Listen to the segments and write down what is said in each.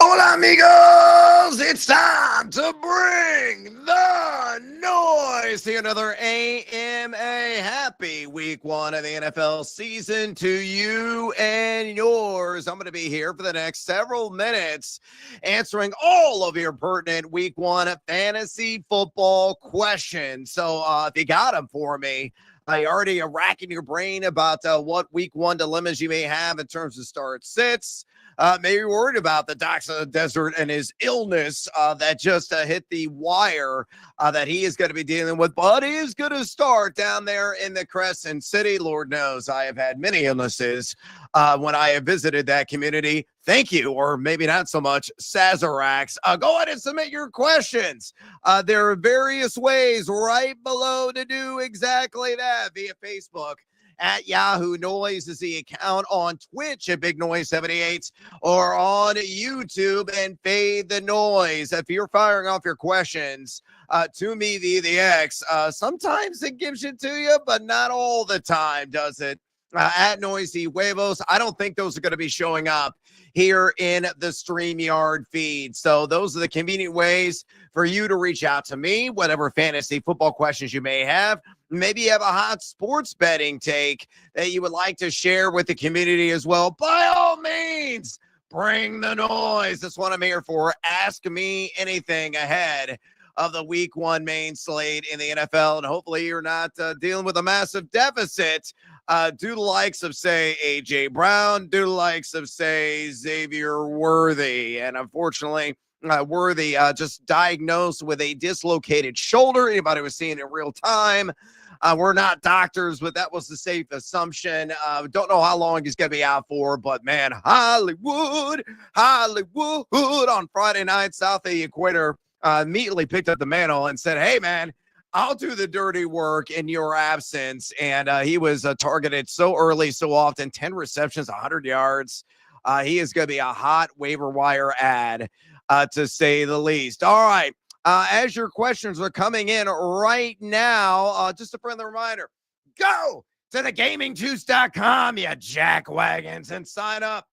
Hola, amigos! It's time to bring the noise to another AMA. Happy week one of the NFL season to you and yours. I'm going to be here for the next several minutes answering all of your pertinent week one fantasy football questions. So if you got them for me, you already are racking your brain about what week one dilemmas you may have in terms of start sits. Maybe worried about the Docs of the Desert and his illness that just hit the wire that he is going to be dealing with. But he is going to start down there in the Crescent City. Lord knows I have had many illnesses when I have visited that community. Thank you, or maybe not so much, Sazeracs. Go ahead and submit your questions. There are various ways right below to do exactly that via Facebook. At Yahoo Noise is the account, on Twitch at Big Noise 78, or on YouTube and Fade the Noise. If you're firing off your questions to me via the X, sometimes it gives it to you, but not all the time, does it? At Noisy Huevos, I don't think those are going to be showing up here in the StreamYard feed. So those are the convenient ways for you to reach out to me, whatever fantasy football questions you may have. Maybe you have a hot sports betting take that you would like to share with the community as well. By all means, bring the noise. That's what I'm here for. Ask me anything ahead of the week one main slate in the NFL. And hopefully you're not dealing with a massive deficit due to the likes of, say, A.J. Brown, due to the likes of, say, Xavier Worthy. And unfortunately, Worthy just diagnosed with a dislocated shoulder. Anybody was seeing it in real time. We're not doctors, but that was the safe assumption. Don't know how long he's going to be out for, but man, Hollywood on Friday night, south of the equator, immediately picked up the mantle and said, hey, man, I'll do the dirty work in your absence. And he was targeted so early, so often, 10 receptions, 100 yards. He is going to be a hot waiver wire ad, to say the least. All right. As your questions are coming in right now, just a friendly reminder, go to thegamingjuice.com, you jackwagons, and sign up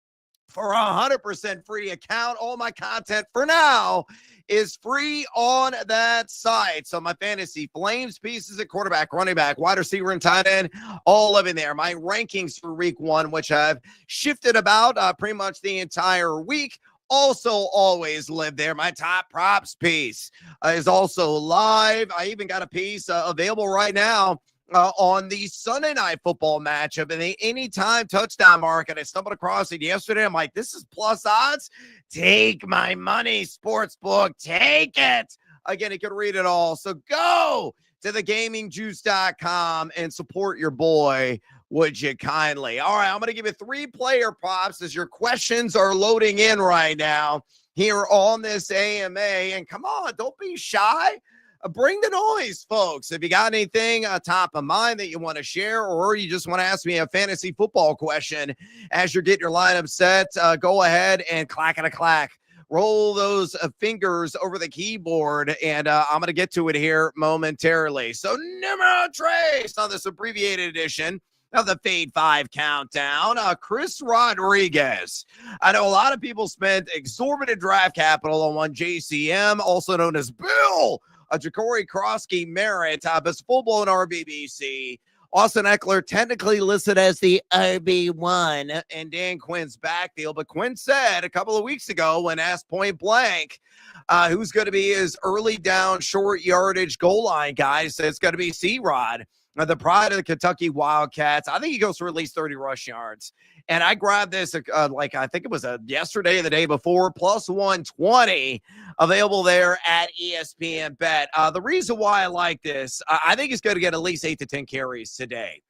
for a 100% free account. All my content for now is free on that site. So my fantasy flames pieces at quarterback, running back, wide receiver, and tight end, all of in there. My rankings for week one, which I've shifted about pretty much the entire week, also always live there. My top props piece is also live. I even got a piece available right now on the Sunday night football matchup and the anytime touchdown market. I stumbled across it yesterday. I'm like, this is plus odds. Take my money, sportsbook. Take it. Again, you can read it all. So go to thegamingjuice.com and support your boy, would you kindly? All right, I'm going to give you 3 player props as your questions are loading in right now here on this AMA. And come on, don't be shy. Bring the noise, folks. If you got anything top of mind that you want to share, or you just want to ask me a fantasy football question as you're getting your lineup set, go ahead and clack. Roll those fingers over the keyboard, and I'm going to get to it here momentarily. So, numero tres on this abbreviated edition of the Fade 5 Countdown, Chris Rodriguez. I know a lot of people spent exorbitant draft capital on one JCM, also known as Bill, Ja'Cory Krosky Merritt, best full-blown RBBC. Austin Eckler technically listed as the RB1 in Dan Quinn's backfield, but Quinn said a couple of weeks ago when asked point blank who's going to be his early down, short yardage goal line guy, he said it's going to be C-Rod, the pride of the Kentucky Wildcats. I think he goes for at least 30 rush yards. And I grabbed this, I think it was yesterday or the day before, plus 120 available there at ESPN Bet. The reason why I like this, I think he's going to get at least 8 to 10 carries today.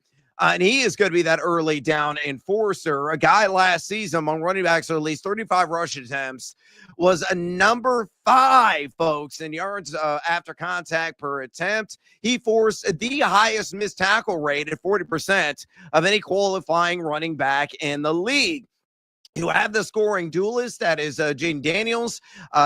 And he is going to be that early down enforcer. A guy last season among running backs with at least 35 rush attempts was a number 5, folks, in yards after contact per attempt. He forced the highest missed tackle rate at 40% of any qualifying running back in the league. You have the scoring duelist, that is Jaden Daniels.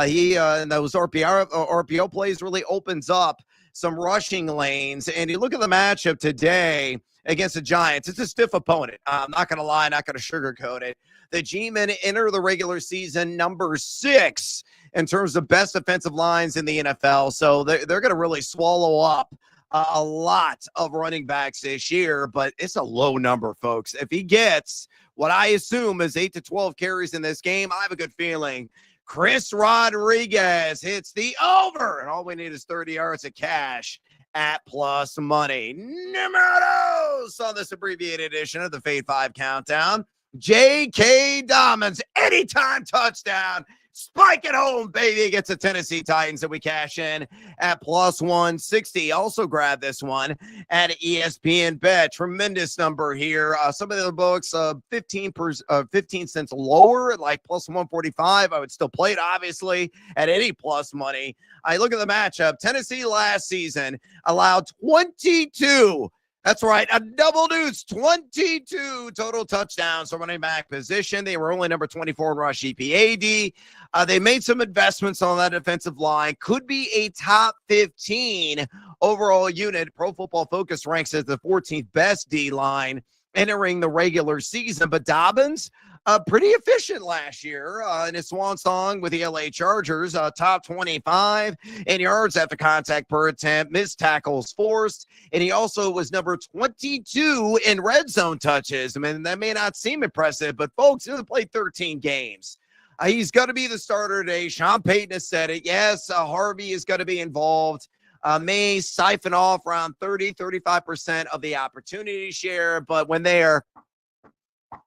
He in those RPO plays really opens up some rushing lanes. And you look at the matchup today, against the Giants. It's a stiff opponent. I'm not going to lie, not going to sugarcoat it. The G-men enter the regular season number 6 in terms of best defensive lines in the NFL. So they're going to really swallow up a lot of running backs this year, but it's a low number, folks. If he gets what I assume is 8 to 12 carries in this game, I have a good feeling Chris Rodriguez hits the over, and all we need is 30 yards of cash at plus money. Numeros on this abbreviated edition of the Fade 5 Countdown. J.K. Dobbins, anytime touchdown. Spike it home, baby, against the Tennessee Titans that we cash in at plus 160. Also grab this one at ESPN Bet. Tremendous number here. Some of the books, 15 cents lower, like plus 145. I would still play it, obviously, at any plus money. I look at the matchup. Tennessee last season allowed 22. That's right, a double deuce, 22 total touchdowns for running back position. They were only number 24 in rush EPAD. They made some investments on that defensive line. Could be a top 15 overall unit. Pro Football Focus ranks as the 14th best D-line entering the regular season. But Dobbins, pretty efficient last year in his swan song with the LA Chargers, top 25 in yards after contact per attempt, missed tackles forced, and he also was number 22 in red zone touches. I mean, that may not seem impressive, but folks, he only played 13 games. He's going to be the starter today. Sean Payton has said it. Yes, Harvey is going to be involved. May siphon off around 35% of the opportunity share, but when they are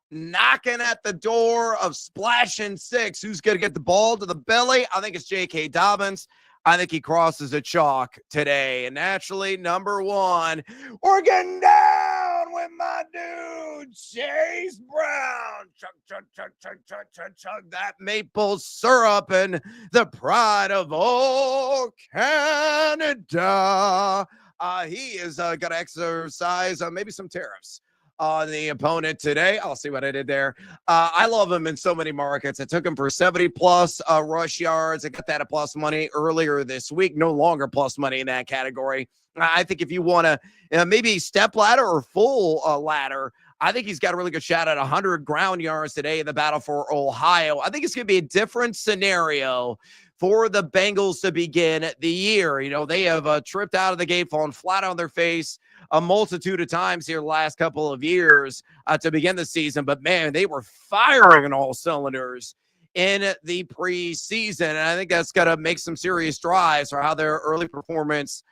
knocking at the door of splashing 6, who's going to get the ball to the belly? I think it's J.K. Dobbins. I think he crosses a chalk today. And naturally, number 1, we're getting down with my dude, Chase Brown. Chug, chug, chug, chug, chug, chug, chug that maple syrup and the pride of old Canada. He is going to exercise maybe some tariffs on the opponent today. I'll see what I did there. I love him in so many markets. I took him for 70 plus rush yards. I got that at plus money earlier this week. No longer plus money in that category. I think if you want to maybe step ladder or full ladder, I think he's got a really good shot at 100 ground yards today in the battle for Ohio. I think it's going to be a different scenario for the Bengals to begin the year. You know, they have tripped out of the gate, fallen flat on their face a multitude of times here the last couple of years to begin the season. But, man, they were firing on all cylinders in the preseason. And I think that's going to make some serious strides for how their early performance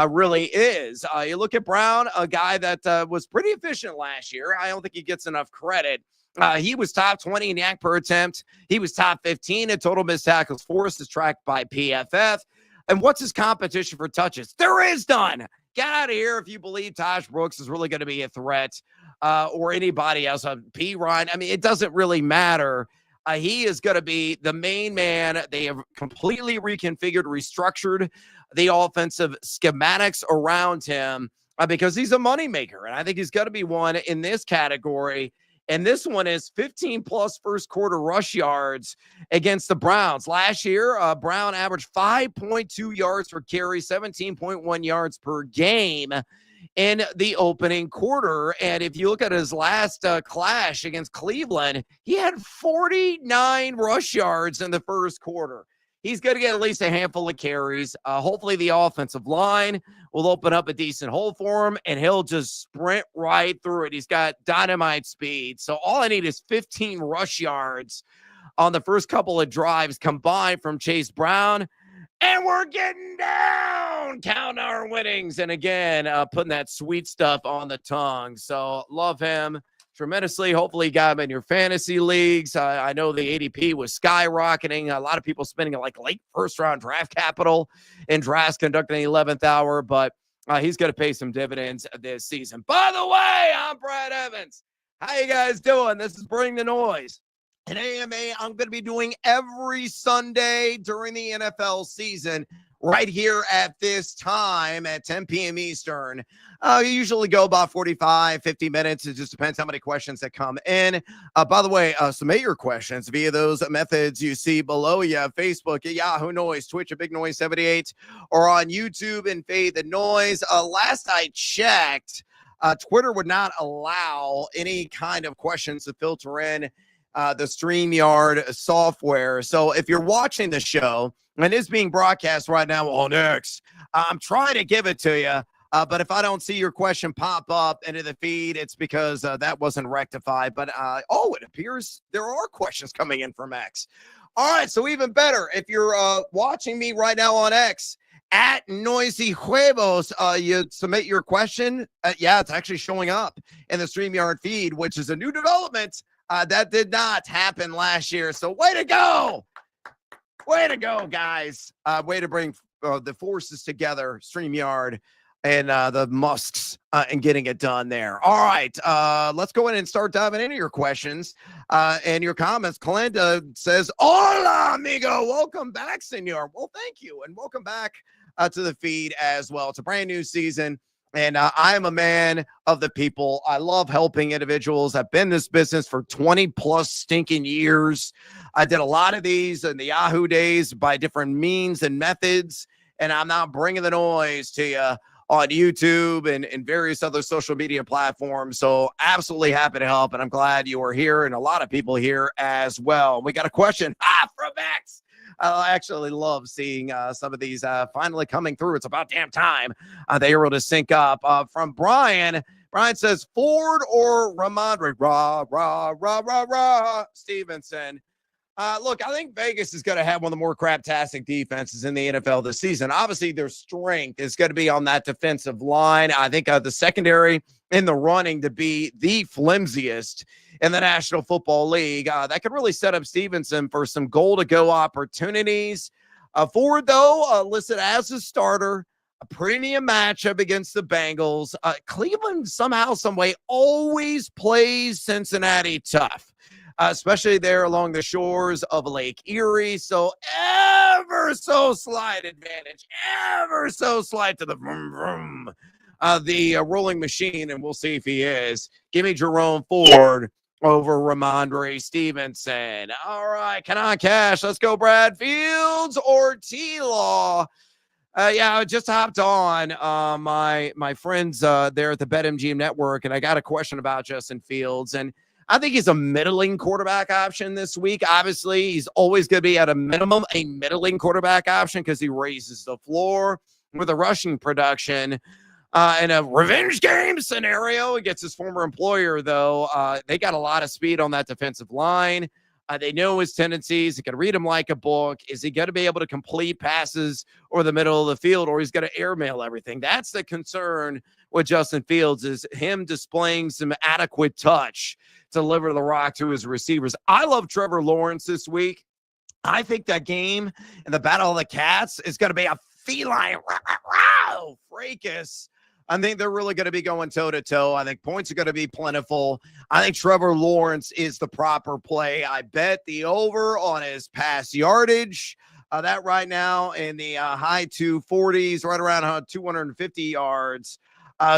really is. You look at Brown, a guy that was pretty efficient last year. I don't think he gets enough credit. He was top 20 in yak per attempt. He was top 15 in total missed tackles forced, as tracked by PFF. And what's his competition for touches? There is none. Get out of here if you believe Taj Brooks is really going to be a threat or anybody else. P. Ryan, I mean, it doesn't really matter. He is going to be the main man. They have completely reconfigured, restructured the offensive schematics around him because he's a moneymaker. And I think he's going to be one in this category. And this one is 15-plus first-quarter rush yards against the Browns. Last year, Brown averaged 5.2 yards per carry, 17.1 yards per game in the opening quarter. And if you look at his last clash against Cleveland, he had 49 rush yards in the first quarter. He's going to get at least a handful of carries. Hopefully the offensive line will open up a decent hole for him, and he'll just sprint right through it. He's got dynamite speed. So all I need is 15 rush yards on the first couple of drives combined from Chase Brown, and we're getting down, counting our winnings, and again, putting that sweet stuff on the tongue. So love him tremendously. Hopefully you got him in your fantasy leagues. I know the ADP was skyrocketing. A lot of people spending like late first round draft capital in drafts conducted in the 11th hour, but he's going to pay some dividends this season. By the way, I'm Brad Evans. How you guys doing? This is Bring the Noise. An AMA I'm going to be doing every Sunday during the NFL season right here at this time at 10 p.m. Eastern. You usually go about 45, 50 minutes. It just depends how many questions that come in. By the way, submit your questions via those methods you see below. You have Facebook at Yahoo Noise, Twitch at Big Noise 78, or on YouTube and Fade the Noise. Last I checked, Twitter would not allow any kind of questions to filter in the StreamYard software. So if you're watching the show and it's being broadcast right now on X, I'm trying to give it to you. But if I don't see your question pop up into the feed, it's because that wasn't rectified. But it appears there are questions coming in from X. All right, so even better, if you're watching me right now on X, at Noisy Huevos, you submit your question. It's actually showing up in the StreamYard feed, which is a new development that did not happen last year. So way to go. Way to go, guys. Way to bring the forces together, StreamYard and the Musks and getting it done there. All right, let's go in and start diving into your questions and your comments. Clint says, hola, amigo. Welcome back, senor. Well, thank you, and welcome back to the feed as well. It's a brand new season, and I am a man of the people. I love helping individuals. I've been in this business for 20 plus stinking years. I did a lot of these in the Yahoo days by different means and methods, and I'm now bringing the noise to you on YouTube and various other social media platforms. So absolutely happy to help, and I'm glad you are here and a lot of people here as well. We got a question from X. I actually love seeing some of these finally coming through. It's about damn time they were able to sync up. From Brian. Brian says, Ford or Ramondre Stevenson. Look, I think Vegas is going to have one of the more craptastic defenses in the NFL this season. Obviously, their strength is going to be on that defensive line. I think the secondary in the running to be the flimsiest in the National Football League. That could really set up Stevenson for some goal-to-go opportunities. Ford, though, listed as a starter, a premium matchup against the Bengals. Cleveland somehow, some way, always plays Cincinnati tough. Especially there along the shores of Lake Erie. So ever so slight advantage, ever so slight to the vroom vroom of the rolling machine, and we'll see if he is. Give me Jerome Ford over Ramondre Stevenson. All right, Canon Cash. Let's go, Brad Fields or T-Law. I just hopped on my friends there at the BetMGM Network, and I got a question about Justin Fields, and I think he's a middling quarterback option this week. Obviously, he's always going to be at a minimum a middling quarterback option because he raises the floor with a rushing production. In a revenge game scenario against his former employer, though, they got a lot of speed on that defensive line. They know his tendencies. They can read him like a book. Is he going to be able to complete passes or the middle of the field, or he's going to airmail everything? That's the concern with Justin Fields, is him displaying some adequate touch to deliver the rock to his receivers. I love Trevor Lawrence this week. I think that game in the Battle of the Cats is going to be a feline fracas. I think they're really going to be going toe-to-toe. I think points are going to be plentiful. I think Trevor Lawrence is the proper play. I bet the over on his pass yardage. That right now in the high 240s, right around 250 yards.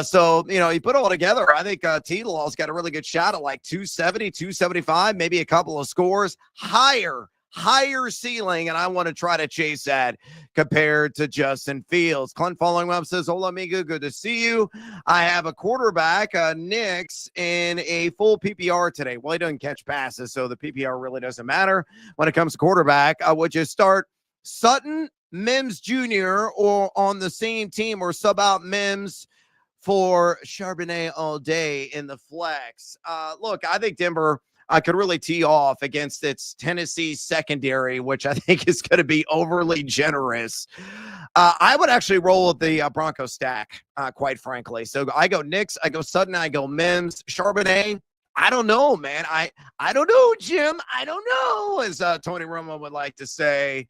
So, you put it all together. I think T-Law's got a really good shot at like 270, 275, maybe a couple of scores higher ceiling, and I want to try to chase that compared to Justin Fields. Clint following up says, hola, amigo, good to see you. I have a quarterback, Knicks, in a full PPR today. Well, he doesn't catch passes, so the PPR really doesn't matter when it comes to quarterback. Would you start Sutton, Mims Jr., or on the same team, or sub out Mims for Charbonnet all day in the flex? Look, I think Denver could really tee off against its Tennessee secondary, which I think is going to be overly generous. I would actually roll with the Bronco stack, quite frankly. So I go Knicks, I go Sutton, I go Mims. Charbonnet, I don't know, man. I don't know, Jim. I don't know, as Tony Romo would like to say.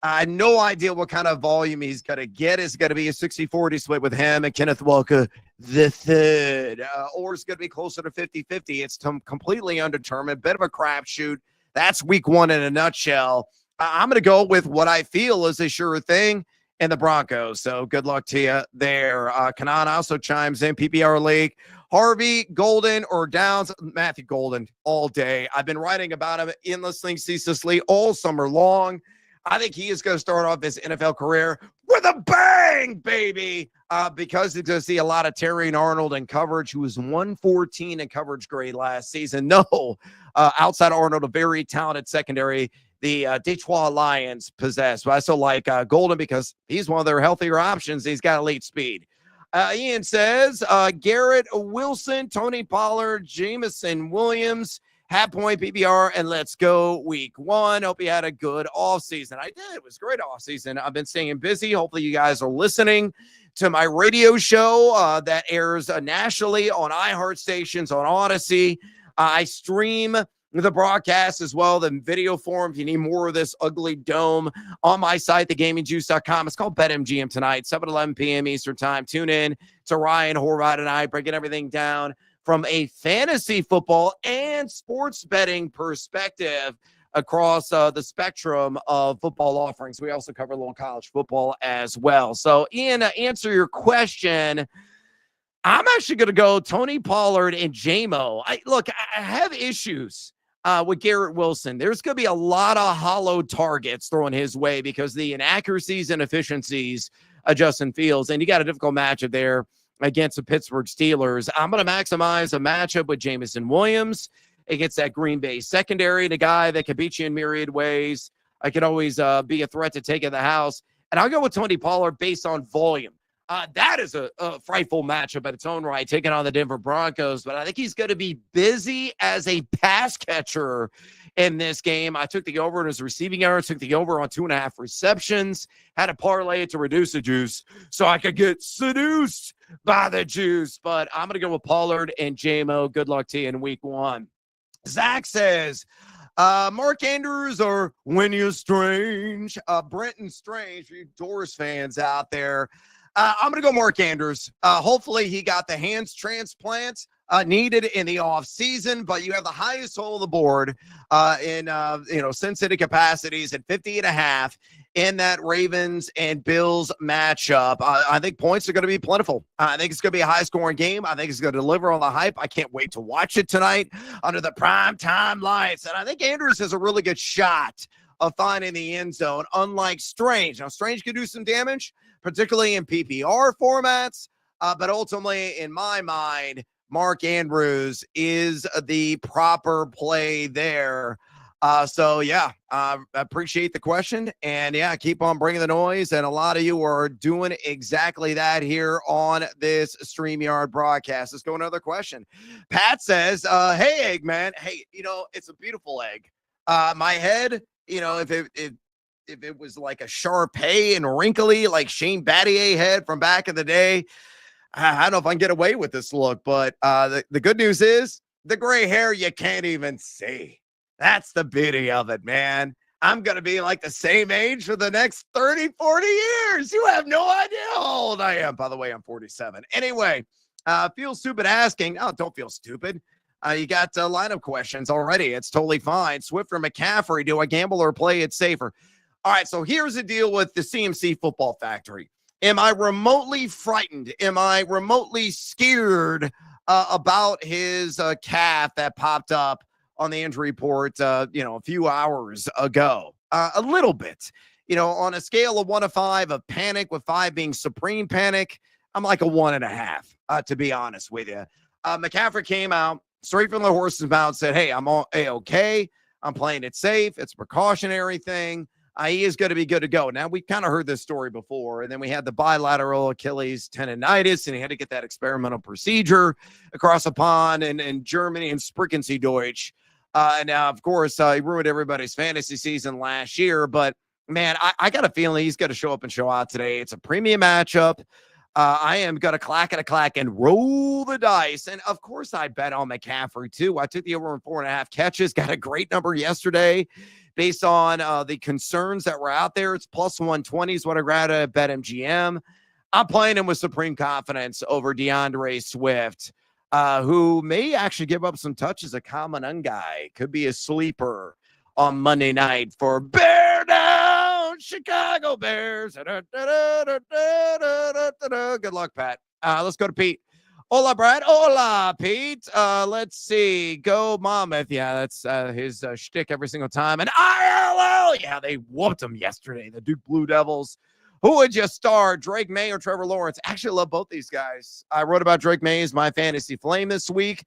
I have no idea what kind of volume he's going to get. It's going to be a 60-40 split with him and Kenneth Walker the third, or it's going to be closer to 50-50. It's completely undetermined, bit of a crapshoot. That's week one in a nutshell. I'm going to go with what I feel is a sure thing in the Broncos. So good luck to you there. Kanan also chimes in, PPR League. Harvey, Golden, or Downs? Matthew Golden all day. I've been writing about him endlessly, ceaselessly all summer long. I think he is going to start off his NFL career with with a bang, baby. Because you're going to see a lot of Terrion Arnold in coverage, who was 114 in coverage grade last season. No, outside Arnold, a very talented secondary the Detroit Lions possess. But I still like Golden because he's one of their healthier options. He's got elite speed. Ian says Garrett Wilson, Tony Pollard, Jameson Williams, half point PPR, and let's go week one. Hope you had a good offseason. I did. It was a great offseason. I've been staying busy. Hopefully you guys are listening to my radio show that airs nationally on iHeart stations, on Odyssey. I stream the broadcast as well, the video form. If you need more of this ugly dome on my site, thegamingjuice.com. It's called BetMGM tonight, 7-11 p.m. Eastern time. Tune in to Ryan Horvath and I breaking everything down from a fantasy football and sports betting perspective across the spectrum of football offerings. We also cover a little college football as well. So, Ian, to answer your question, I'm actually going to go Tony Pollard and J-Mo. Look, I have issues with Garrett Wilson. There's going to be a lot of hollow targets thrown his way because the inaccuracies and efficiencies of Justin Fields. And you got a difficult matchup there against the Pittsburgh Steelers. I'm going to maximize a matchup with Jameson Williams against that Green Bay secondary, the guy that can beat you in myriad ways. I could always be a threat to take in the house. And I'll go with Tony Pollard based on volume. That is a frightful matchup at its own right, taking on the Denver Broncos. But I think he's going to be busy as a pass catcher in this game. I took the over in his receiving yards, took the over on 2.5 receptions, had to parlay it to reduce the juice so I could get seduced by the juice. But I'm going to go with Pollard and J-Mo. Good luck to you in week one. Zach says, Mark Andrews or When You're Strange. Brenton Strange, for you Doors fans out there. I'm going to go Mark Andrews. Hopefully he got the hands transplant needed in the offseason, but you have the highest total of the board in Sin City capacities at 50.5 in that Ravens and Bills matchup. I think points are going to be plentiful. I think it's going to be a high-scoring game. I think it's going to deliver on the hype. I can't wait to watch it tonight under the primetime lights. And I think Andrews has a really good shot of finding the end zone, unlike Strange. Now, Strange could do some damage, particularly in PPR formats, but ultimately, in my mind, Mark Andrews is the proper play there. I appreciate the question, and keep on bringing the noise, and a lot of you are doing exactly that here on this StreamYard broadcast. Let's go another question. Pat says, hey, Eggman, it's a beautiful egg. My head, if it was like a Shar-Pei and wrinkly, like Shane Battier head from back in the day, I don't know if I can get away with this look, but the good news is the gray hair you can't even see. That's the beauty of it, man. I'm going to be like the same age for the next 30, 40 years. You have no idea how old I am. By the way, I'm 47. Anyway, feel stupid asking. Oh, don't feel stupid. You got lineup questions already. It's totally fine. Swift or McCaffrey, do I gamble or play it safer? All right, so here's the deal with the CMC Football Factory. Am I remotely frightened? Am I remotely scared about his calf that popped up on the injury report, a few hours ago? A little bit. On a scale of 1 to 5 of panic, with 5 being supreme panic, I'm like a 1.5, to be honest with you. McCaffrey came out straight from the horse's mouth, said, hey, I'm okay. I'm playing it safe. It's a precautionary thing. He is going to be good to go. Now, we've kind of heard this story before, and then we had the bilateral Achilles tendonitis, and he had to get that experimental procedure across the pond in Germany and Sprickensee Deutsch. And now, of course, he ruined everybody's fantasy season last year. But, man, I got a feeling he's going to show up and show out today. It's a premium matchup. I am going to clack and roll the dice. And, of course, I bet on McCaffrey, too. I took the over in 4.5 catches, got a great number yesterday based on the concerns that were out there. It's plus 120 is what I grabbed at BetMGM. I'm playing him with supreme confidence over DeAndre Swift, who may actually give up some touches. A common guy. Could be a sleeper on Monday night for Bear Down Chicago Bears. Good luck, Pat. Let's go to Pete. Hola, Brad. Hola, Pete. Let's see. Go Monmouth. Yeah, that's his shtick every single time. And ILL. Yeah, they whooped him yesterday. The Duke Blue Devils Who would you start, Drake May or Trevor Lawrence? Actually, I love both these guys. I wrote about Drake May as my fantasy flame this week.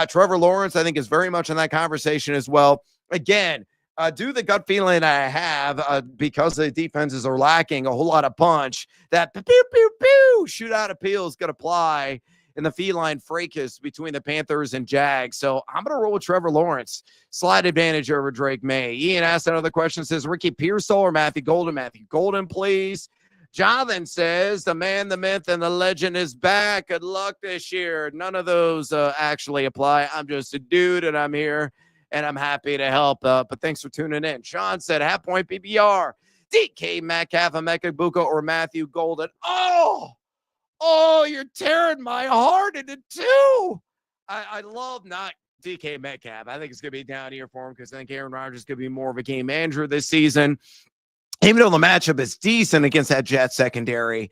Trevor Lawrence, I think, is very much in that conversation as well. Again, due to the gut feeling I have, because the defenses are lacking a whole lot of punch, that pew, pew, pew, shootout appeal is going to apply in the feline fracas between the Panthers and Jags. So I'm going to roll with Trevor Lawrence. Slight advantage over Drake May. Ian asked another question, says Ricky Pearsall or Matthew Golden? Matthew Golden, please. Jonathan says the man, the myth, and the legend is back. Good luck this year. None of those actually apply. I'm just a dude, and I'm here, and I'm happy to help. But thanks for tuning in. Sean said, half point PPR. DK Metcalf, Emeka Egbuka, or Matthew Golden. Oh, you're tearing my heart into two. I love not DK Metcalf. I think it's going to be down here for him because I think Aaron Rodgers is going to be more of a game manager this season. Even though the matchup is decent against that Jets secondary,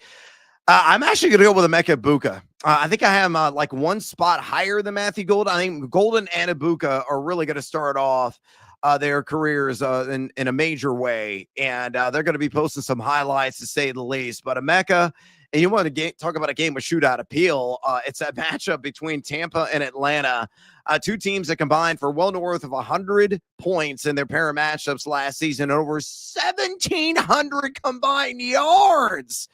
I'm actually going to go with Emeka Egbuka. I think I have him like one spot higher than Matthew Golden. I think Golden and Egbuka are really going to start off their careers in a major way, and they're going to be posting some highlights to say the least. But Emeka, and you want to talk about a game with shootout appeal, it's that matchup between Tampa and Atlanta. Two teams that combined for well north of 100 points in their pair of matchups last season, over 1,700 combined yards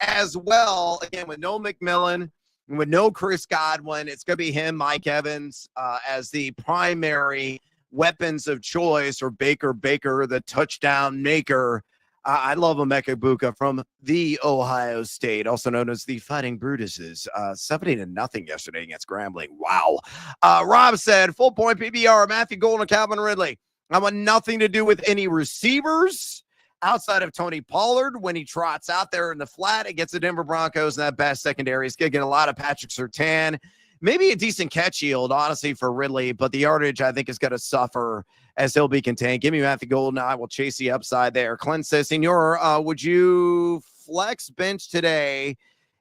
as well. Again, with no McMillan, with no Chris Godwin, it's going to be him, Mike Evans, as the primary weapons of choice, or Baker, the touchdown maker. I love Emeka Egbuka from the Ohio State, also known as the Fighting Brutuses. 70-0 yesterday against Grambling. Wow. Rob said, full point PBR, Matthew Golden and Calvin Ridley. I want nothing to do with any receivers outside of Tony Pollard. When he trots out there in the flat against the Denver Broncos, and that best secondary is going to get a lot of Patrick Surtain. Maybe a decent catch yield, honestly, for Ridley, but the yardage, I think, is going to suffer as he'll be contained. Give me Matthew Golden. I will chase the upside there. Clint says, Senor, would you flex bench today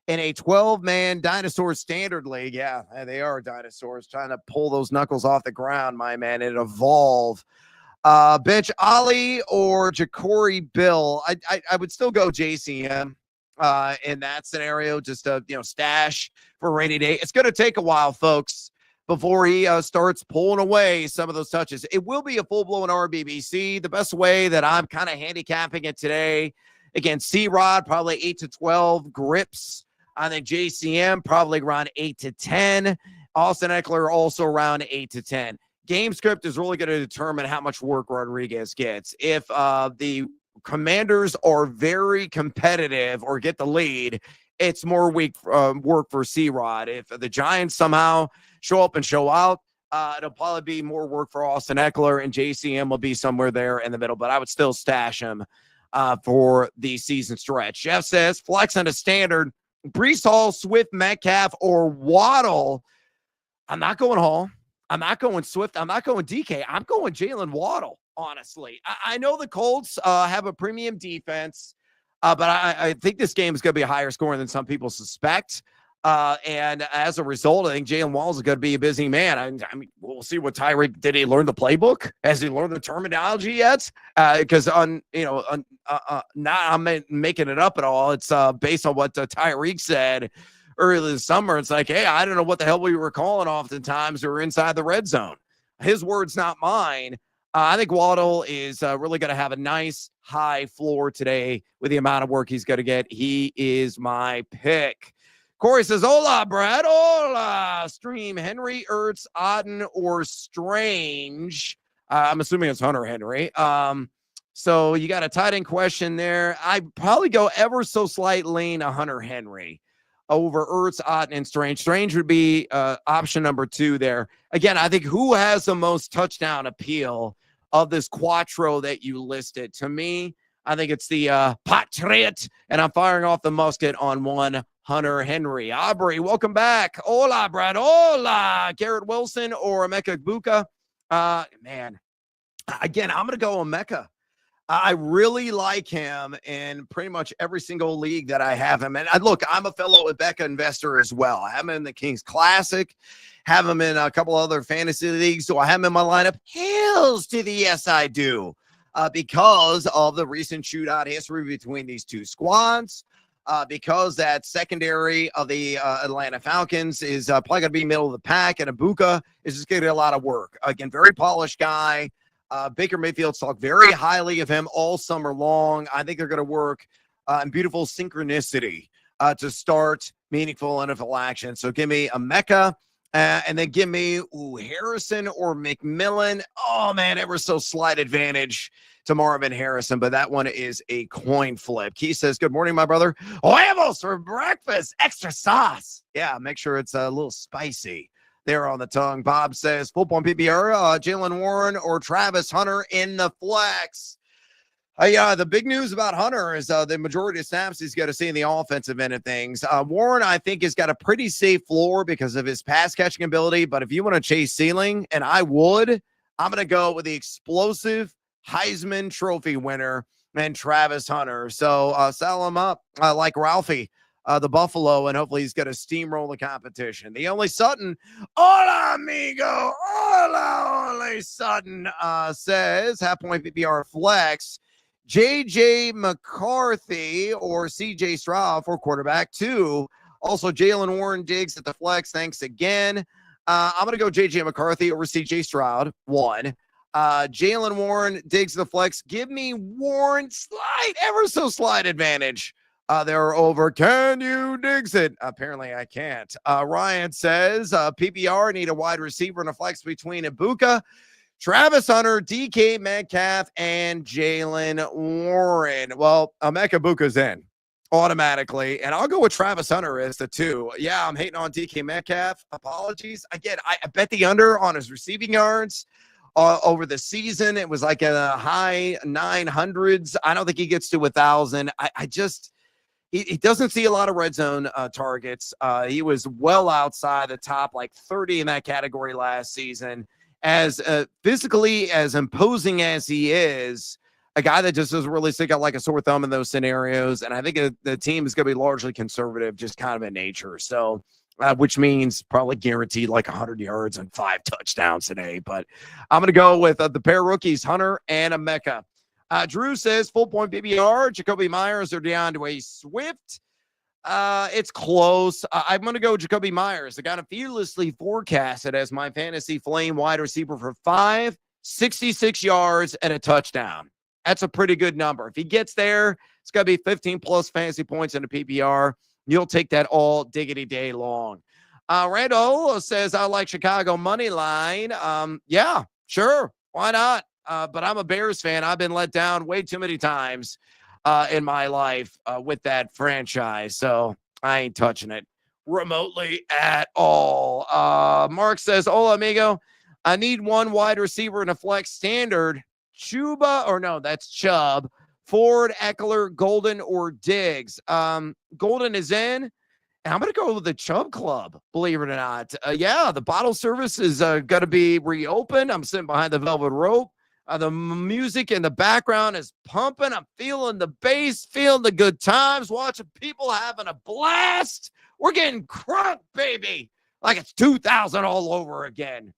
in a 12-man dinosaur standard league? Yeah, they are dinosaurs trying to pull those knuckles off the ground, my man, and evolve. Bench Ali or Ja'Cory Bill. I would still go JCM in that scenario, just a stash for a rainy day. It's going to take a while, folks, before he starts pulling away some of those touches. It will be a full-blown RBBC. The best way that I'm kind of handicapping it today, again, C-Rod, probably 8 to 12 grips. I think JCM probably around 8 to 10. Austin Eckler also around 8 to 10. Game script is really going to determine how much work Rodriguez gets. If the Commanders are very competitive or get the lead, it's more work for C-Rod. If the Giants somehow show up and show out, it'll probably be more work for Austin Eckler, and JCM will be somewhere there in the middle, but I would still stash him for the season stretch. Jeff says, flex on a standard, Breece Hall, Swift, Metcalf, or Waddle. I'm not going Hall. I'm not going Swift. I'm not going DK. I'm going Jalen Waddle, honestly. I know the Colts have a premium defense, but I think this game is going to be a higher scoring than some people suspect. And as a result, I think Jalen Waddle is going to be a busy man. I mean, we'll see what Tyreek, did he learn the playbook? Has he learned the terminology yet? Because not I'm making it up at all. It's based on what Tyreek said earlier this summer. It's like, hey, I don't know what the hell we were calling oftentimes. We were inside the red zone. His words, not mine. I think Waddle is really going to have a nice high floor today with the amount of work he's going to get. He is my pick. Corey says, hola, Brad. Hola. Stream Henry, Ertz, Auden, or Strange. I'm assuming it's Hunter Henry. So you got a tight end question there. I'd probably go ever so slight lean a Hunter Henry over Ertz, Auden, and Strange. Strange would be option number 2 there. Again, I think who has the most touchdown appeal of this quattro that you listed? To me, I think it's the Patriot, and I'm firing off the musket on one Hunter Henry. Aubrey, welcome back. Hola, Brad. Hola. Garrett Wilson or Emeka Egbuka? Man, again, I'm going to go Emeka. I really like him in pretty much every single league that I have him. And look, I'm a fellow Emeka investor as well. I have him in the Kings Classic, have him in a couple other fantasy leagues. Do I have him in my lineup? Hells to the yes, I do. because of the recent shootout history between these two squads. Because that secondary of the Atlanta Falcons is probably going to be middle of the pack, and Ibuka is just going to get a lot of work. Again, very polished guy. Baker Mayfield's talked very highly of him all summer long. I think they're going to work in beautiful synchronicity to start meaningful NFL action. So give me a Mecca, and then give me Harrison or McMillan. Oh, man, ever so slight advantage to Marvin Harrison, but that one is a coin flip. Keith says, good morning, my brother. Huevos for breakfast, extra sauce. Yeah, make sure it's a little spicy there on the tongue. Bob says, full point PPR, Jaylen Warren or Travis Hunter in the flex. The big news about Hunter is the majority of snaps he's going to see in the offensive end of things. Warren, I think, has got a pretty safe floor because of his pass catching ability, but if you want to chase ceiling, and I would, I'm going to go with the explosive Heisman Trophy winner and Travis Hunter. So sell him up like Ralphie, the Buffalo, and hopefully he's going to steamroll the competition. The only Sutton, hola amigo, hola only Sutton says, half point PPR flex, JJ McCarthy or CJ Stroud for quarterback 2. Also Jaylen Warren Diggs at the flex. Thanks again. I'm going to go JJ McCarthy over CJ Stroud 1. Jaylen Warren Diggs the flex. Give me Warren ever so slight advantage. They're over. Can you Diggs it? Apparently I can't. Ryan says PPR need a wide receiver and a flex between Ibuka, Travis Hunter, DK Metcalf, and Jaylen Warren. Well, Emeka Ibuka's in automatically, and I'll go with Travis Hunter as the 2. Yeah, I'm hating on DK Metcalf. Apologies. Again, I bet the under on his receiving yards. Over the season, it was like in the high 900s. I don't think he gets to 1,000. He doesn't see a lot of red zone targets. He was well outside the top, like 30 in that category last season. As physically as imposing as he is, a guy that just doesn't really stick out like a sore thumb in those scenarios. And I think the team is going to be largely conservative, just kind of in nature. So, which means probably guaranteed like 100 yards and 5 touchdowns today. But I'm going to go with the pair rookies, Hunter and Emeka. Drew says full point PPR, Jacoby Myers or DeAndre Swift. It's close. I'm going to go Jacoby Myers. I got him fearlessly forecasted as my fantasy flame wide receiver for 66 yards and a touchdown. That's a pretty good number. If he gets there, it's going to be 15 plus fantasy points in a PPR. You'll take that all diggity day long. Randall says, I like Chicago money line. Yeah, sure. Why not? But I'm a Bears fan. I've been let down way too many times in my life with that franchise. So I ain't touching it remotely at all. Mark says, hola, amigo. I need one wide receiver in a flex standard. That's Chubb. Ford, Eckler, Golden, or Diggs. Golden is in. And I'm going to go with the Chubb Club, believe it or not. The bottle service is going to be reopened. I'm sitting behind the velvet rope. The music in the background is pumping. I'm feeling the bass, feeling the good times, watching people having a blast. We're getting crunk, baby. Like it's 2000 all over again.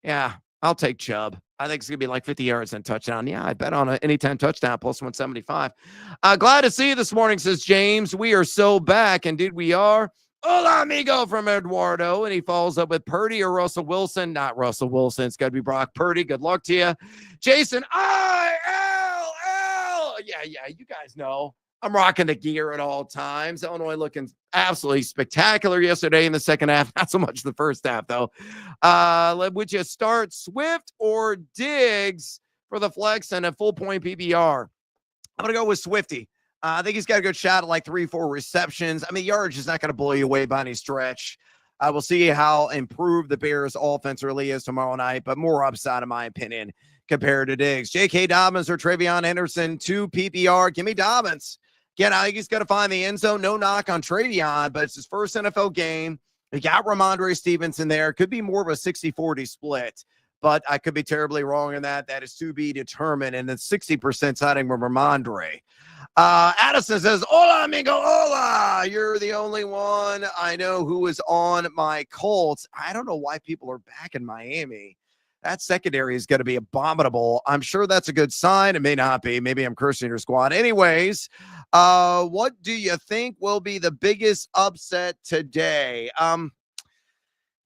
Yeah, I'll take Chubb. I think it's going to be like 50 yards and touchdown. Yeah, I bet on an anytime touchdown plus 175. Glad to see you this morning, says James. We are so back. Indeed, we are. Hola, amigo from Eduardo. And he follows up with Purdy or Russell Wilson. Not Russell Wilson. It's got to be Brock Purdy. Good luck to you. Jason, ILL. Yeah, you guys know. I'm rocking the gear at all times. Illinois looking absolutely spectacular yesterday in the second half. Not so much the first half, though. Would you start Swift or Diggs for the flex and a full point PPR? I'm going to go with Swifty. I think he's got a good shot at like 3-4 receptions. I mean, yardage is not going to blow you away by any stretch. We'll see how improved the Bears offense really is tomorrow night, but more upside, in my opinion, compared to Diggs. J.K. Dobbins or Travion Henderson, 2 PPR. Give me Dobbins. Again, I think he's going to find the end zone. No knock on Travion, but it's his first NFL game. He got Ramondre Stevenson there. Could be more of a 60-40 split, but I could be terribly wrong in that. That is to be determined. And the 60% siding with Ramondre. Addison says, hola, amigo, hola. You're the only one I know who is on my Colts. I don't know why people are back in Miami. that secondary is going to be abominable. I'm sure that's a good sign. It may not be. Maybe I'm cursing your squad. Anyways, what do you think will be the biggest upset today?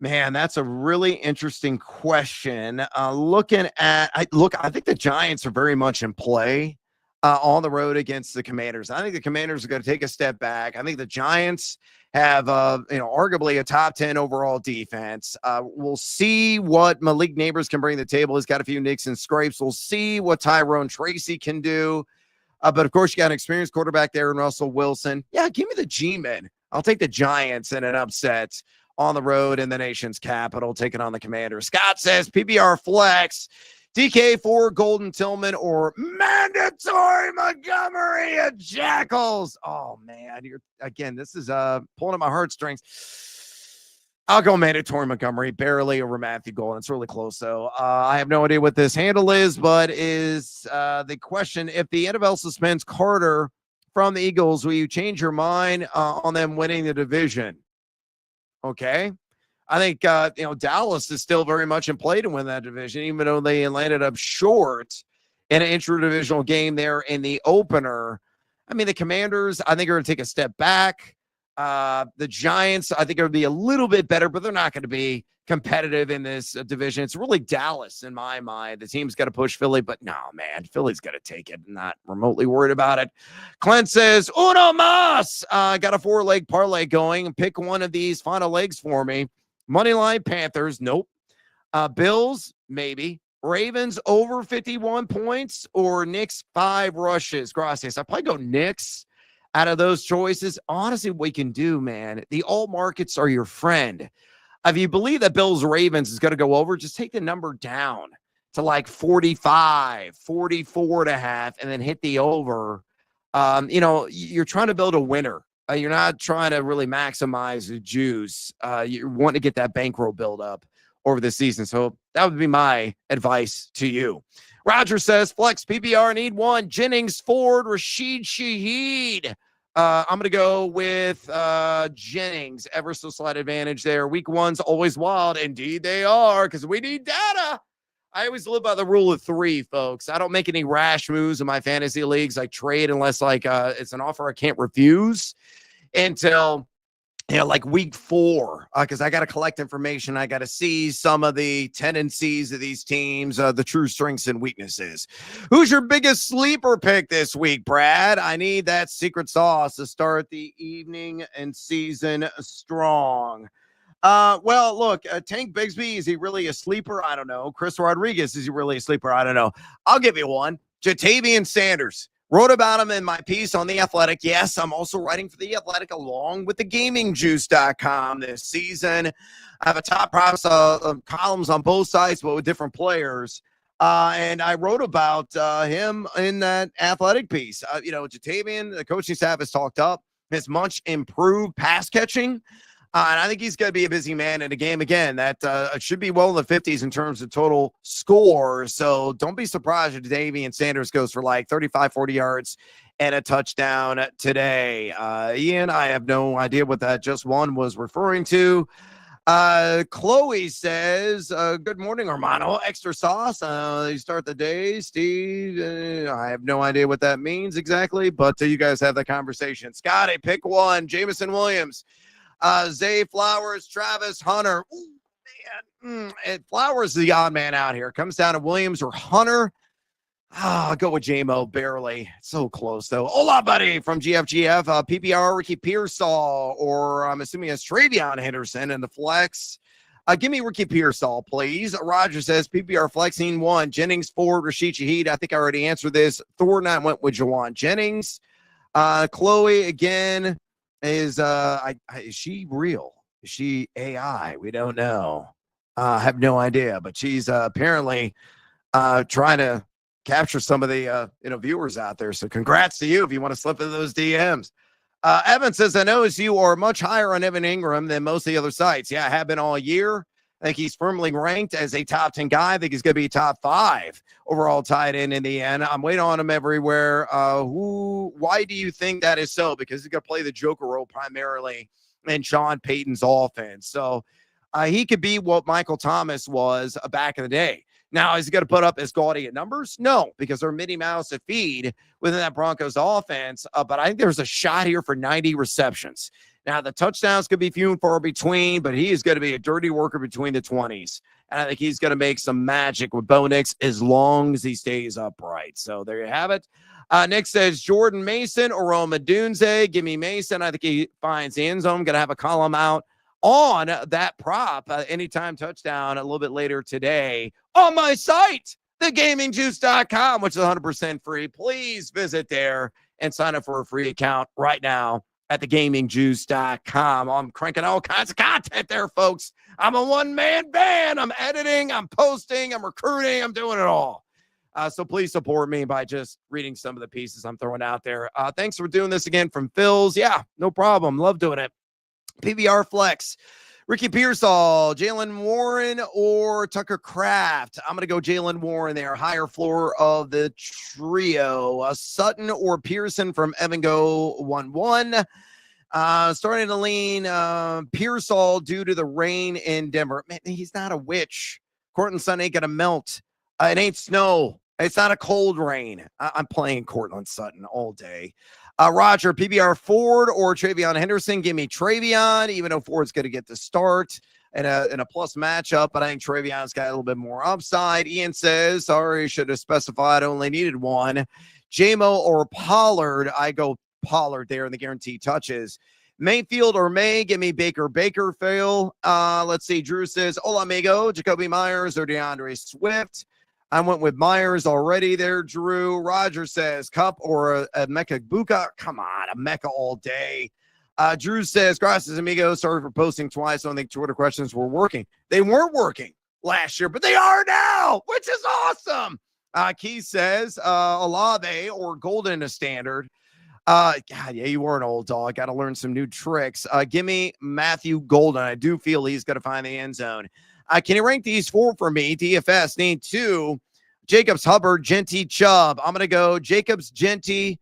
Man, that's a really interesting question. I think the Giants are very much in play on the road against the Commanders. I think the Commanders are going to take a step back. I think the Giants have, arguably a top 10 overall defense. We'll see what Malik Neighbors can bring to the table. He's got a few nicks and scrapes. We'll see what Tyrone Tracy can do. But of course, you got an experienced quarterback there in Russell Wilson. Yeah, give me the G-men. I'll take the Giants in an upset on the road in the nation's capital, taking on the Commanders. Scott says PPR flex, DK for Golden Tillman or mandatory Montgomery at Jackals. Oh man, this is pulling at my heartstrings. I'll go mandatory Montgomery, barely over Matthew Golden. It's really close, though. I have no idea what this handle is, but is the question, if the NFL suspends Carter from the Eagles, will you change your mind on them winning the division? Okay. I think, Dallas is still very much in play to win that division, even though they landed up short in an intra-divisional game there in the opener. I mean, the Commanders, I think, are going to take a step back. The Giants, I think, are going to be a little bit better, but they're not going to be competitive in this division. It's really Dallas in my mind. The team's got to push Philly, but no, man, Philly's got to take it. Not remotely worried about it. Clint says, uno mas. Got a 4-leg parlay going. Pick one of these final legs for me. Moneyline Panthers, nope. Bills, maybe. Ravens over 51 points or Knicks 5 rushes. Gracias. I probably go Knicks out of those choices. Honestly, what we can do, man, the alt markets are your friend. If you believe that Bills Ravens is going to go over, just take the number down to like 45, 44 and a half, and then hit the over. You're trying to build a winner. You're not trying to really maximize the juice. You want to get that bankroll build up over the season. So that would be my advice to you. Roger says, flex PPR need one. Jennings, Ford, Rashid Shaheed. I'm going to go with Jennings. Ever so slight advantage there. Week one's always wild. Indeed they are, because we need data. I always live by the rule of 3, folks. I don't make any rash moves in my fantasy leagues. I trade unless it's an offer I can't refuse until like week 4, because I got to collect information. I got to see some of the tendencies of these teams, the true strengths and weaknesses. Who's your biggest sleeper pick this week, Brad? I need that secret sauce to start the evening and season strong. Well, look, Tank Bigsby, is he really a sleeper? I don't know. Chris Rodriguez, is he really a sleeper? I don't know. I'll give you one. Jatavian Sanders. Wrote about him in my piece on The Athletic. Yes, I'm also writing for The Athletic along with the GamingJuice.com this season. I have a top props columns on both sides, but with different players. And I wrote about him in that Athletic piece. Jatavian, the coaching staff has talked up his much improved pass catching. And I think he's going to be a busy man in a game, again, that should be well in the 50s in terms of total score. So don't be surprised if Jatavian Sanders goes for like 35, 40 yards and a touchdown today. Ian, I have no idea what that just one was referring to. Chloe says, good morning, Armando. Extra sauce. You start the day, Steve. I have no idea what that means exactly, but you guys have the conversation. Scotty, pick one. Jameson Williams. Zay Flowers, Travis Hunter. Ooh, man. Flowers is the odd man out here. Comes down to Williams or Hunter. I'll go with J-Mo, barely. So close, though. Hola, buddy, from GFGF. PPR, Ricky Pearsall, or I'm assuming it's Travion Henderson in the flex. Give me Ricky Pearsall, please. Roger says PPR flexing 1. Jennings, Ford, Rashid Shaheed. I think I already answered this. Thornton, I went with Jawan Jennings. Chloe, again. Is she real? Is she AI? We don't know. I have no idea, but she's apparently trying to capture some of the viewers out there. So congrats to you if you want to slip into those DMs. Evan says, I notice you are much higher on Evan Ingram than most of the other sites. Yeah, I have been all year. I think he's firmly ranked as a top 10 guy. I think he's going to be top 5 overall tight end in the end. I'm waiting on him everywhere. Why do you think that is so? Because he's going to play the Joker role primarily in Sean Payton's offense. So He could be what Michael Thomas was back in the day. Now, is he going to put up as gaudy numbers? No, because they're Minnie Mouse to feed within that Broncos offense. But I think there's a shot here for 90 receptions. Now, the touchdowns could be few and far between, but he is going to be a dirty worker between the 20s. And I think he's going to make some magic with Bo Nix as long as he stays upright. So there you have it. Nick says Jordan Mason or Roma Dunze. Give me Mason. I think he finds the end zone. I'm going to have a column out on that prop, anytime touchdown, a little bit later today on my site, thegamingjuice.com, which is 100% free. Please visit there and sign up for a free account right now at thegamingjuice.com. I'm cranking all kinds of content there, folks. I'm a one-man band. I'm editing, I'm posting, I'm recruiting, I'm doing it all. So please support me by just reading some of the pieces I'm throwing out there. Thanks for doing this again from Phil's. Yeah, no problem. Love doing it. PBR Flex, Ricky Pearsall, Jaylen Warren, or Tucker Kraft. I'm going to go Jaylen Warren there, higher floor of the trio. Sutton or Pearson from Evan Go 1-1. Starting to lean Pearsall due to the rain in Denver. Man, he's not a witch. Cortland Sutton ain't going to melt. It ain't snow. It's not a cold rain. I'm playing Cortland Sutton all day. Roger, PBR Ford or Travion Henderson. Give me Travion, even though Ford's going to get the start in a plus matchup, but I think Travion's got a little bit more upside. Ian says, sorry, should have specified, only needed one. JMO or Pollard. I go Pollard there in the guaranteed touches. Mayfield or May. Give me Baker. Phil. Let's see. Drew says, hola, amigo. Jacoby Myers or DeAndre Swift. I went with Myers already there, Drew. Roger says Cup or a Mecca Buka. Come on, a Mecca all day. Drew says, gracias, amigos. Sorry for posting twice. I don't think Twitter questions were working. They weren't working last year, but they are now, which is awesome. Keith says, Olave or Golden a standard. God, yeah, you were an old dog. Got to learn some new tricks. Give me Matthew Golden. I do feel he's going to find the end zone. Can you rank these four for me? DFS need 2. Jacobs, Hubbard, Genty, Chubb. I'm going to go Jacobs, Genty,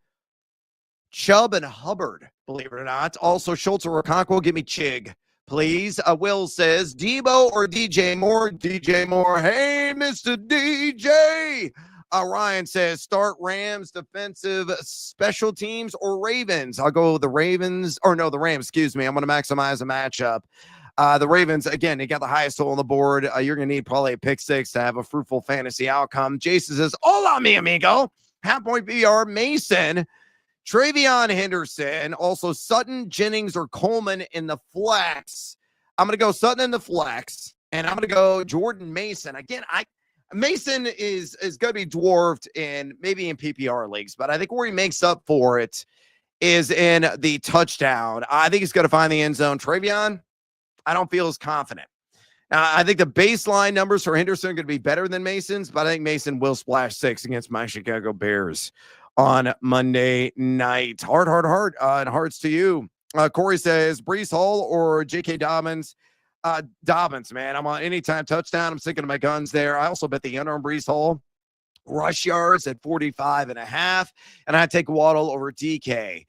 Chubb, and Hubbard, believe it or not. Also, Schultz or Okonkwo. Give me Chig, please. Will says Debo or DJ Moore. DJ Moore. Hey, Mr. DJ. Ryan says start Rams, defensive, special teams, or Ravens. I'll go the Ravens. Or no, the Rams, excuse me. I'm going to maximize the matchup. The Ravens, again, they got the highest total on the board. You're going to need probably a pick 6 to have a fruitful fantasy outcome. Jason says, hola, mi amigo. Half-point BR, Mason, Travion Henderson, also Sutton, Jennings, or Coleman in the flex. I'm going to go Sutton in the flex, and I'm going to go Jordan Mason. Again, Mason is going to be dwarfed in maybe in PPR leagues, but I think where he makes up for it is in the touchdown. I think he's going to find the end zone. Travion, I don't feel as confident. I think the baseline numbers for Henderson are going to be better than Mason's, but I think Mason will splash 6 against my Chicago Bears on Monday night. Hard. And hearts to you. Corey says Breece Hall or J.K. Dobbins. Dobbins, man. I'm on anytime touchdown. I'm sticking to my guns there. I also bet the under on Breece Hall. Rush yards at 45.5. And I take Waddle over DK.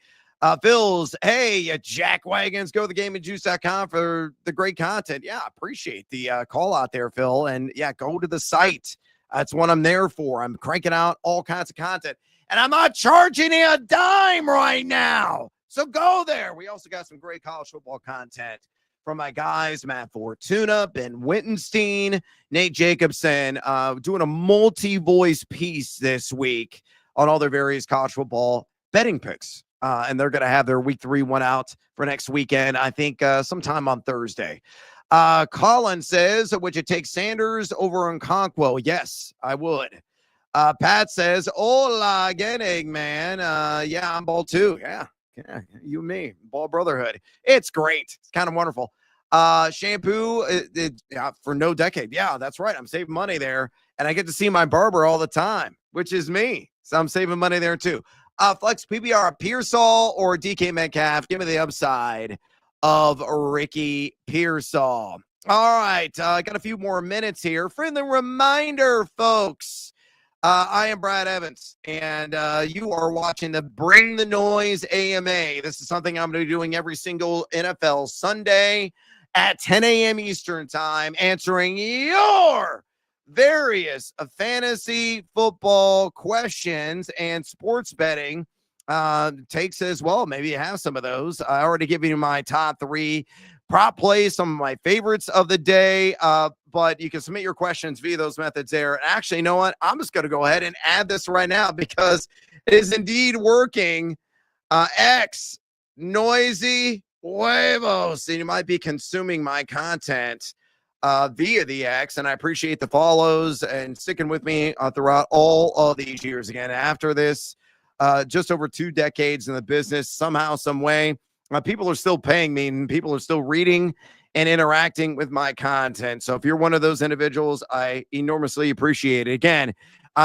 Phil's, hey, Jack Wagons, go to thegamingjuice.com for the great content. Yeah, appreciate the call out there, Phil. And yeah, go to the site. That's what I'm there for. I'm cranking out all kinds of content. And I'm not charging you a dime right now. So go there. We also got some great college football content from my guys, Matt Fortuna, Ben Wittenstein, Nate Jacobson, doing a multi-voice piece this week on all their various college football betting picks. And they're going to have their week 3 one out for next weekend, I think sometime on Thursday. Colin says, would you take Sanders over Okonkwo? Yes, I would. Pat says, hola, getting, man. Yeah, I'm ball too. Yeah, you and me, ball brotherhood. It's great. It's kind of wonderful. Shampoo for no decade. Yeah, that's right. I'm saving money there. And I get to see my barber all the time, which is me. So I'm saving money there too. Flex PBR, Pearsall or DK Metcalf. Give me the upside of Ricky Pearsall. All right. I got a few more minutes here. Friendly reminder, folks. I am Brad Evans, and you are watching the Bring the Noise AMA. This is something I'm going to be doing every single NFL Sunday at 10 a.m. Eastern time, answering your various fantasy football questions and sports betting takes as well. Maybe you have some of those. I already given you my top 3 prop plays, some of my favorites of the day. But you can submit your questions via those methods there. And actually, you know what? I'm just going to go ahead and add this right now because it is indeed working. X Noisy Huevos. And you might be consuming my content via the X, and I appreciate the follows and sticking with me throughout all of these years. Again, after this, just over 2 decades in the business, somehow, some way, people are still paying me, and people are still reading and interacting with my content. So if you're one of those individuals, I enormously appreciate it. Again,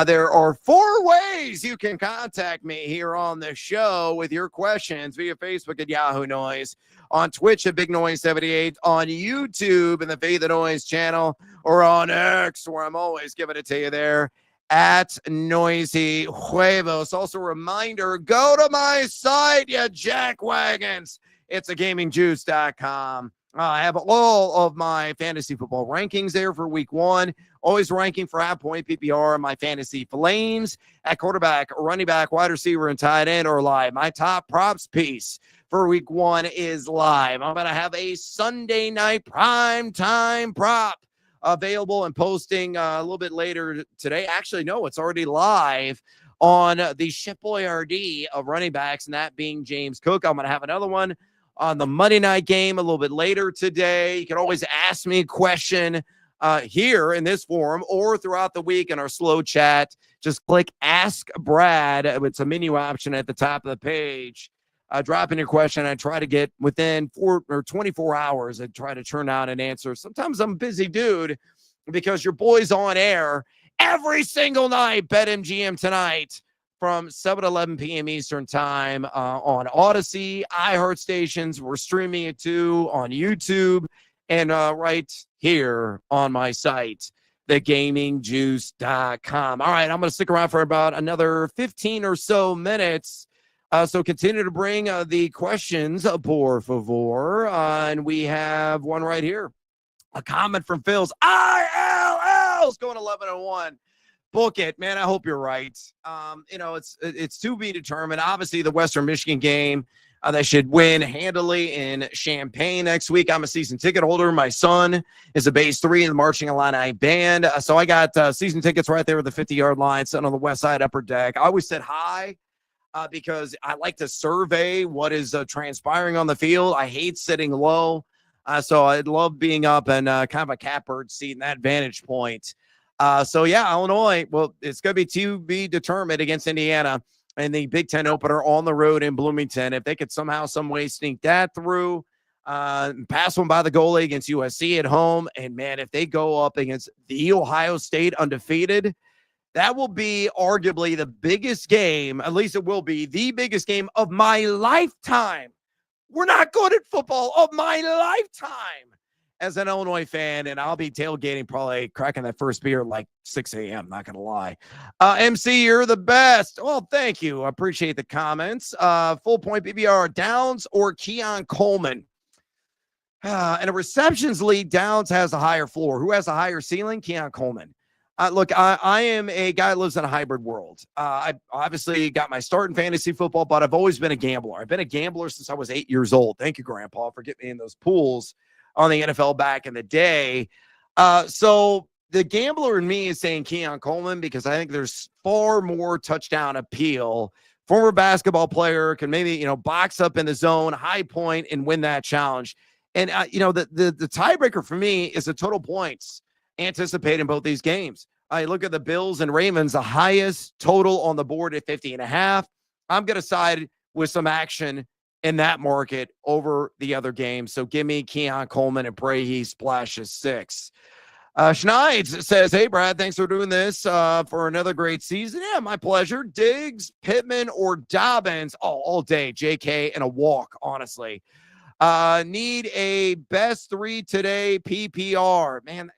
there are 4 ways you can contact me here on the show with your questions: via Facebook at Yahoo Noise, on Twitch at Big Noise 78, on YouTube and the Fade the Noise channel, or on X, where I'm always giving it to you there, at Noisy Huevos. Also, a reminder, go to my site, you jackwagons. It's a gamingjuice.com. I have all of my fantasy football rankings there for week 1. Always ranking for half-point PPR. My fantasy flames at quarterback, running back, wide receiver, and tight end are live. My top props piece for week 1 is live. I'm going to have a Sunday night prime time prop available and posting a little bit later today. Actually, no, it's already live on the Chef Boyardee of running backs, and that being James Cook. I'm going to have another one on the Monday night game a little bit later today. You can always ask me a question here in this forum or throughout the week in our slow chat. Just click Ask Brad. It's a menu option at the top of the page. Drop in your question. I try to get within 4 or 24 hours. I try to turn out an answer. Sometimes I'm a busy dude because your boy's on air every single night. BetMGM tonight from 7 to 11 p.m. Eastern time on Odyssey, iHeart stations. We're streaming it too on YouTube and right here on my site, thegamingjuice.com. All right, I'm going to stick around for about another 15 or so minutes. So continue to bring the questions, por favor. And we have one right here. A comment from Phil's ILL's going 11-1. Book it, man. I hope you're right. It's to be determined. Obviously, the Western Michigan game, they should win handily in Champaign next week. I'm a season ticket holder. My son is a base 3 in the Marching Illini band. So I got season tickets right there at the 50-yard line, sitting on the west side upper deck. I always sit high because I like to survey what is transpiring on the field. I hate sitting low. So I'd love being up and kind of a catbird seat in that vantage point. Illinois, well, it's going to be determined against Indiana in the Big Ten opener on the road in Bloomington. If they could somehow, some way sneak that through, pass one by the goalie against USC at home, and, man, if they go up against the Ohio State undefeated, that will be arguably the biggest game, at least it will be the biggest game of my lifetime. We're not good at football of my lifetime as an Illinois fan, and I'll be tailgating, probably cracking that first beer at like 6 a.m., not going to lie. MC, you're the best. Well, thank you. I appreciate the comments. Full point PPR, Downs or Keon Coleman? And a receptions league, Downs has a higher floor. Who has a higher ceiling? Keon Coleman. Look, I am a guy that lives in a hybrid world. I obviously got my start in fantasy football, but I've always been a gambler. I've been a gambler since I was 8 years old. Thank you, Grandpa, for getting me in those pools on the NFL back in the day. So the gambler in me is saying Keon Coleman because I think there's far more touchdown appeal. Former basketball player can maybe, box up in the zone, high point, and win that challenge. And, the tiebreaker for me is the total points anticipating both these games. I look at the Bills and Ravens, the highest total on the board at 50.5. I'm going to side with some action in that market over the other games. So give me Keon Coleman and pray he splashes 6. Schneids says, hey, Brad, thanks for doing this for another great season. Yeah, my pleasure. Diggs, Pittman, or Dobbins? Oh, all day. JK and a walk, honestly. Need a best 3 today PPR. Man,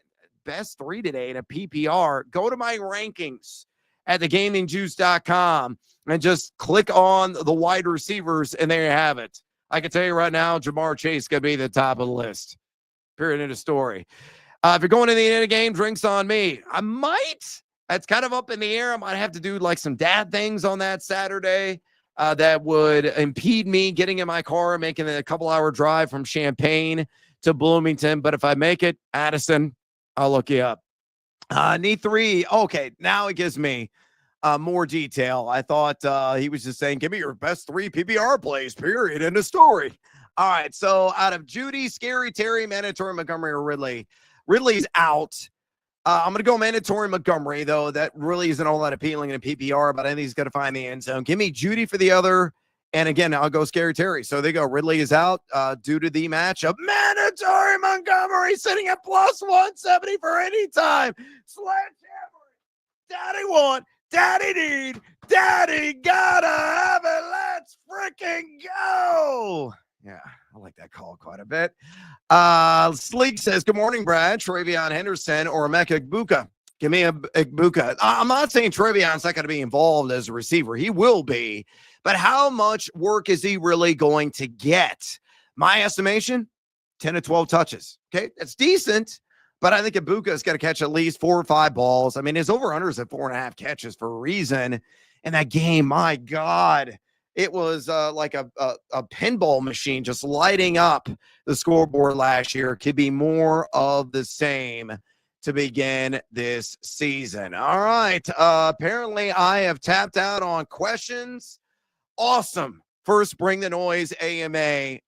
best 3 today in a PPR. Go to my rankings at thegamingjuice.com and just click on the wide receivers, and there you have it. I can tell you right now, Jamar Chase is going to be the top of the list. Period. End of story. If you're going to the end of the game, drinks on me. I might. That's kind of up in the air. I might have to do like some dad things on that Saturday that would impede me getting in my car, making a couple-hour drive from Champaign to Bloomington. But if I make it, Addison, I'll look you up. Need 3. Okay, now it gives me more detail. I thought he was just saying, give me your best 3 PPR plays, period. End of story. All right, so out of Judy, Scary Terry, Mandatory, Montgomery, or Ridley. Ridley's out. I'm going to go Mandatory Montgomery, though. That really isn't all that appealing in a PPR, but I think he's going to find the end zone. Give me Judy for the other. And again, I'll go Scary Terry. So they go. Ridley is out due to the matchup. Mandatory Montgomery sitting at plus 170 for any time. Sledgehammer. Daddy want. Daddy need. Daddy gotta have it. Let's freaking go. Yeah, I like that call quite a bit. Sleek says, good morning, Brad. Travion Henderson or Emeka Egbuka. Give me a Egbuka. I'm not saying Travion's not going to be involved as a receiver. He will be. But how much work is he really going to get? My estimation, 10 to 12 touches. Okay, that's decent. But I think Egbuka's got to catch at least 4 or 5 balls. I mean, his over-unders at 4.5 catches for a reason. And that game, my God. It was like a pinball machine just lighting up the scoreboard last year. Could be more of the same to begin this season. All right. Apparently, I have tapped out on questions. Awesome. First, Bring the Noise AMA.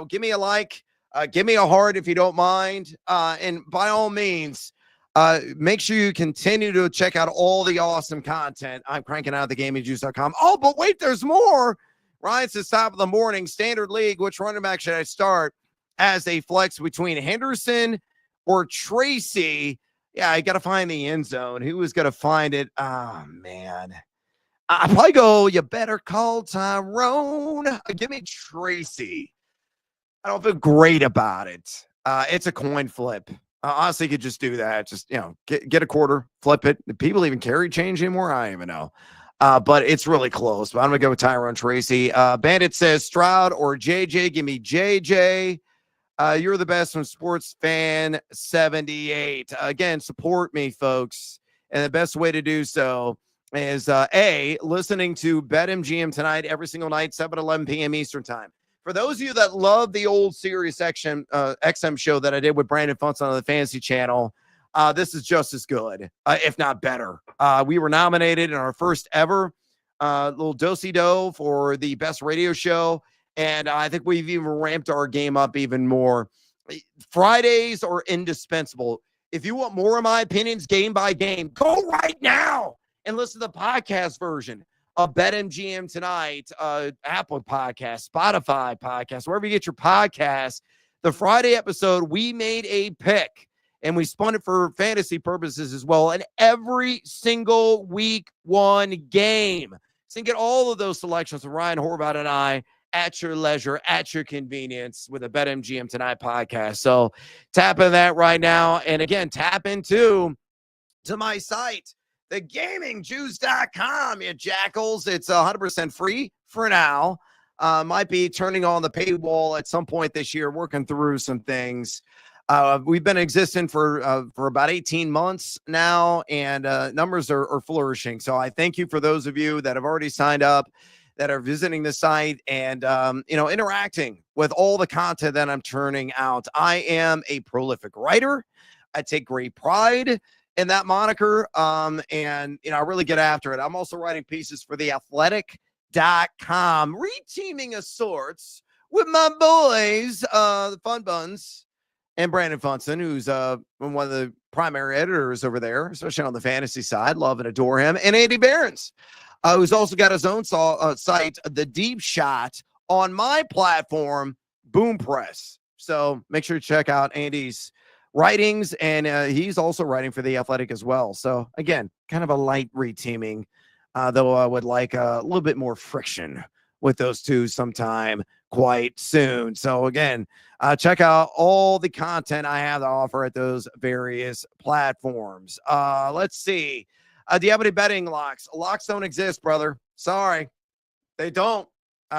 Give me a like. Give me a heart if you don't mind. And by all means, make sure you continue to check out all the awesome content I'm cranking out at thegamingjuice.com. Oh, but wait, there's more. Ryan says, top of the morning, Standard League. Which running back should I start as a flex between Henderson or Tracy? Yeah, I got to find the end zone. Who is going to find it? Oh, man. I probably go, you better call Tyrone. Give me Tracy. I don't feel great about it. It's a coin flip. Honestly, you could just do that. Just, get a quarter, flip it. Do people even carry change anymore? I don't even know. But it's really close. But I'm going to go with Tyrone Tracy. Bandit says Stroud or JJ. Give me JJ. You're the best from Sports Fan 78. Again, support me, folks. And the best way to do so is, listening to BetMGM tonight, every single night, 7-11 p.m. Eastern time. For those of you that love the old Sirius XM show that I did with Brandon Funtz on the Fantasy Channel, this is just as good, if not better. We were nominated in our first ever little do-si-do for the best radio show, and I think we've even ramped our game up even more. Fridays are indispensable. If you want more of my opinions game by game, go right now and listen to the podcast version of BetMGM Tonight, Apple Podcast, Spotify Podcast, wherever you get your podcasts. The Friday episode, we made a pick, and we spun it for fantasy purposes as well. And every single week one game. So you can get all of those selections from Ryan Horvath and I at your leisure, at your convenience with a BetMGM Tonight podcast. So tap in that right now. And again, tap into my site, thegamingjuice.com, you jackals. It's 100% free for now. Might be turning on the paywall at some point this year, working through some things. We've been existing for about 18 months now, and numbers are flourishing. So I thank you for those of you that have already signed up, that are visiting the site and, interacting with all the content that I'm turning out. I am a prolific writer. I take great pride in that moniker. And I really get after it. I'm also writing pieces for theathletic.com, reteaming of sorts with my boys, the Fun Buns, and Brandon Funson, who's one of the primary editors over there, especially on the fantasy side. Love and adore him. And Andy Behrens, who's also got his own site, The Deep Shot, on my platform, Boom Press. So make sure to check out Andy's writings, and he's also writing for The Athletic as well. So again, kind of a light reteaming, though I would like a little bit more friction with those two sometime quite soon. So again, check out all the content I have to offer at those various platforms. Let's see. Do you have any betting locks? Locks don't exist, brother. Sorry. They don't.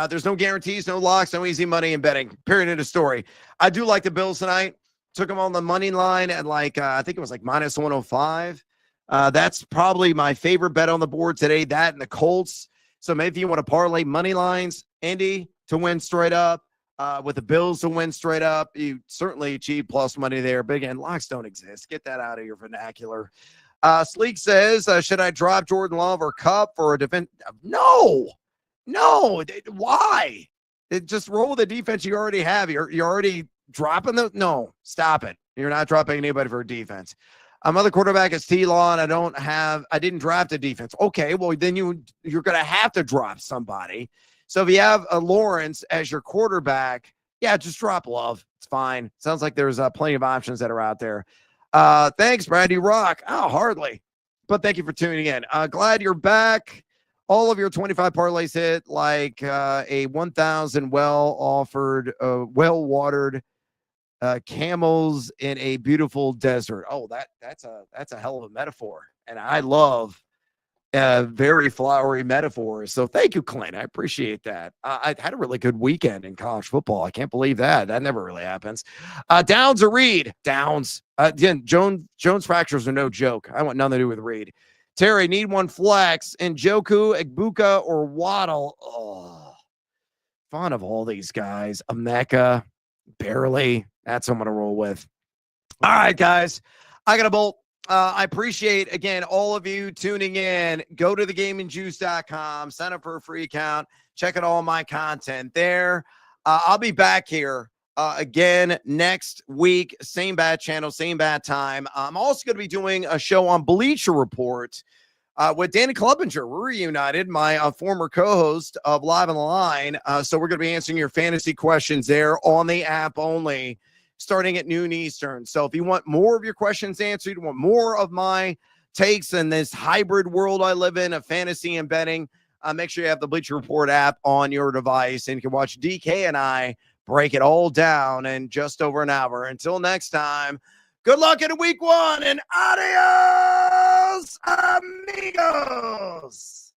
There's no guarantees, no locks, no easy money in betting. Period. End of story. I do like the Bills tonight. Took him on the money line at like, I think it was like minus 105. That's probably my favorite bet on the board today, that and the Colts. So maybe if you want to parlay money lines, Indy to win straight up, with the Bills to win straight up, you certainly achieve plus money there. But again, locks don't exist. Get that out of your vernacular. Sleek says, should I drop Jordan Love or Cup for a defense? No. Why? Just roll with the defense you already have. You're already dropping the. No, stop it. You're not dropping anybody for defense. Other quarterback is T-Law, and I didn't draft a defense. Okay, well, then you're going to have to drop somebody. So if you have a Lawrence as your quarterback, yeah, just drop Love. It's fine. Sounds like there's plenty of options that are out there. Thanks, Brandy Rock. Oh, hardly. But thank you for tuning in. Glad you're back. All of your 25 parlays hit like a 1,000 well-offered, well-watered camels in a beautiful desert. Oh, that's a hell of a metaphor. And I love very flowery metaphors. So thank you, Clint. I appreciate that. I had a really good weekend in college football. I can't believe that. That never really happens. Downs or Reed? Downs. Again, Jones fractures are no joke. I want nothing to do with Reed. Terry, need one flex. Njoku, Egbuka, or Waddle. Oh, fond of all these guys. Emeka, barely. That's what I'm going to roll with. All right, guys. I got to bolt. I appreciate, again, all of you tuning in. Go to thegamingjuice.com. Sign up for a free account. Check out all my content there. I'll be back here again next week. Same bad channel, same bad time. I'm also going to be doing a show on Bleacher Report with Danny Klobuchar. We're reunited, my former co-host of Live on the Line. So we're going to be answering your fantasy questions there on the app only, starting at noon Eastern. So if you want more of your questions answered, you want more of my takes in this hybrid world I live in of fantasy and betting, make sure you have the Bleacher Report app on your device, and you can watch DK and I break it all down in just over an hour. Until next time, good luck in week one, and adios, amigos.